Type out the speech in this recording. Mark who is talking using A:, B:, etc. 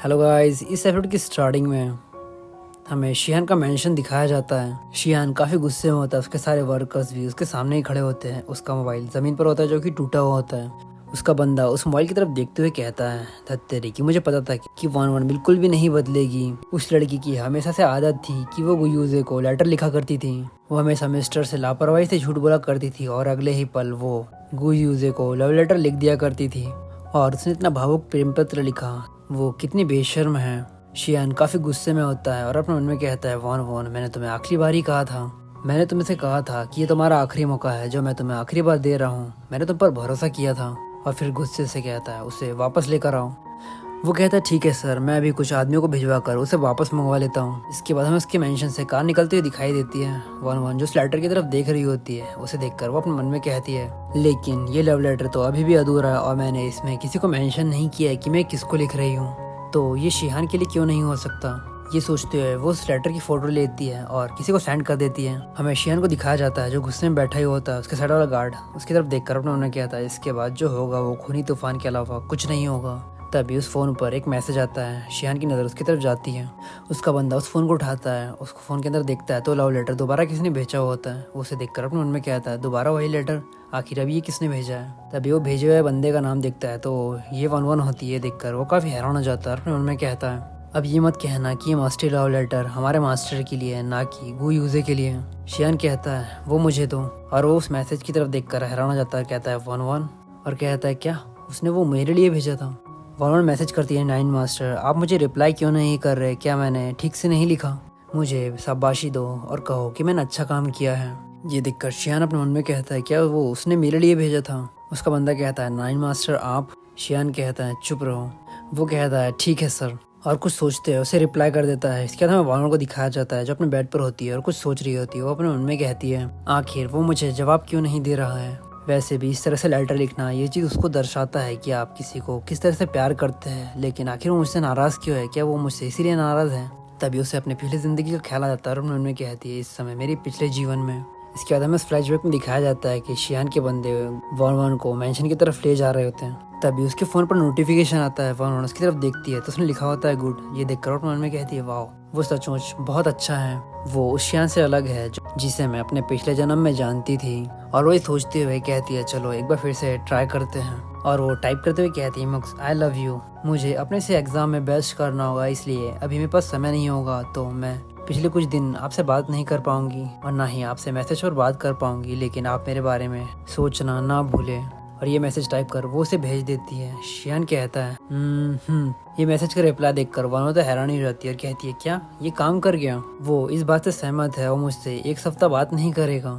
A: Hello guys, इस episode की starting में हमें शियान का मेंशन दिखाया जाता है। शियान काफ़ी गुस्से में होता है। उसके सारे वर्कर्स भी उसके सामने ही खड़े होते हैं। उसका मोबाइल ज़मीन पर होता है जो कि टूटा हुआ होता है। उसका बंदा उस मोबाइल की तरफ देखते हुए कहता है, धत्तेरी की मुझे पता था कि वन वन बिल्कुल भी नहीं बदलेगी। उस लड़की की हमेशा से आदत थी कि वो गुयूजे को लेटर लिखा करती थी। वो हमेशा मिस्टर से लापरवाही से झूठ बोला करती थी और अगले ही पल वो गुयूजे को लव लेटर लिख दिया करती थी। और उसने इतना भावुक प्रेम पत्र लिखा, वो कितनी बेशर्म है। शियान काफ़ी गुस्से में होता है और अपने मन में कहता है, वॉन वॉन मैंने तुम्हें आखिरी बार ही कहा था। मैंने तुमसे कहा था कि ये तुम्हारा आखिरी मौका है जो मैं तुम्हें आखिरी बार दे रहा हूँ। मैंने तुम पर भरोसा किया था। और फिर गुस्से से कहता है, उसे वापस लेकर आओ। वो कहता है, ठीक है सर, मैं अभी कुछ आदमियों को भिजवा कर उसे वापस मंगवा लेता हूँ। इसके बाद हमें उसके मेंशन से कार निकलती हुई दिखाई देती है। वन वन जो स्लेटर की तरफ देख रही होती है, उसे देखकर वो अपने मन में कहती है, लेकिन ये लव लेटर तो अभी भी अधूरा है और मैंने इसमें किसी को मेंशन नहीं किया है कि मैं किसको लिख रही हूँ। तो ये शिहान के लिए क्यों नहीं हो सकता। ये सोचते हुए वो उस लेटर की फोटो लेती है और किसी को सेंड कर देती है। हमें शिहान को दिखाया जाता है जो गुस्से में बैठा ही होता है। उसके साइड वाला गार्ड उसकी तरफ देखकर अपने मन में कहता है, इसके बाद जो होगा वो खूनी तूफान के अलावा कुछ नहीं होगा। तभी उस फोन पर एक मैसेज आता है। शिहान की नज़र उसकी तरफ जाती है। उसका बंदा उस फोन को उठाता है, उसको फोन के अंदर देखता है तो लव लेटर दोबारा किसी ने भेजा हुआ होता है। वो उसे देखकर अपने मन में कहता है, दोबारा वही लेटर, आखिर अभी ये किसने भेजा है। तभी वो भेजे हुए बंदे का नाम देखता है तो ये वन वन होती है। देखकर वो काफ़ी हैरान हो जाता है। अपने मन में कहता है, अब ये मत कहना कि ये मास्टर लव लेटर हमारे मास्टर के लिए है, ना कि गु यूजे के लिए। शियान कहता है, वो मुझे दो। और वो उस मैसेज की तरफ देखकर हैरान हो जाता है। कहता है, वन वन, और कहता है, क्या उसने वो मेरे लिए भेजा था। वन वन मैसेज करती है, नाइन मास्टर आप मुझे रिप्लाई क्यों नहीं कर रहे, क्या मैंने ठीक से नहीं लिखा। मुझे शाबाशी दो और कहो कि मैंने अच्छा काम किया है। ये देखकर शियान अपने मन में कहता है, क्या वो उसने मेरे लिए भेजा था। उसका बंदा कहता है, नाइन मास्टर आप। शियान कहता है, चुप रहो। वो कहता है, ठीक है सर। और कुछ सोचते हैं उसे रिप्लाई कर देता है। इसके बाद हमें वानर को दिखाया जाता है जो अपने बेड पर होती है और कुछ सोच रही होती है। वो अपने मन में कहती है, आखिर वो मुझे जवाब क्यों नहीं दे रहा है। वैसे भी इस तरह से लेटर लिखना ये चीज़ उसको दर्शाता है कि आप किसी को किस तरह से प्यार करते हैं, लेकिन आखिर वो मुझसे नाराज़ क्यों है। क्या वो मुझसे इसीलिए नाराज़ है। तभी उसे अपने पिछली ज़िंदगी का ख्याल आ जाता है और अपने मन में कहती है, इस समय मेरे पिछले जीवन में। इसके बाद हमें फ्लैशबैक में दिखाया जाता है कि शियान के बंदे वन वन को मेंशन की तरफ ले जा रहे होते हैं। तभी उसके फ़ोन पर नोटिफिकेशन आता है। वन वन उसकी तरफ देखती है तो उसने लिखा होता है, गुड। ये देखकर अपने मन में कहती है, वाह वो सचमुच बहुत अच्छा है। वो उस शियान से अलग है जिसे मैं अपने पिछले जन्म में जानती थी। और वही सोचते हुए कहती है, चलो एक बार फिर से ट्राई करते हैं। और वो टाइप करते हुए कहती है, मक्स आई लव यू। मुझे अपने से एग्ज़ाम में बेस्ट करना होगा, इसलिए अभी मेरे पास समय नहीं होगा, तो मैं पिछले कुछ दिन आपसे बात नहीं कर पाऊंगी और ना ही आपसे मैसेज पर बात कर पाऊंगी, लेकिन आप मेरे बारे में सोचना ना भूलें। और ये मैसेज टाइप कर वो उसे भेज देती है। शियान कहता है, ये मैसेज का रिप्लाई देखकर वानो तो हैरान ही रहती है और कहती है, क्या ये काम कर गया। वो इस बात से सहमत है और मुझसे एक हफ्ता बात नहीं करेगा।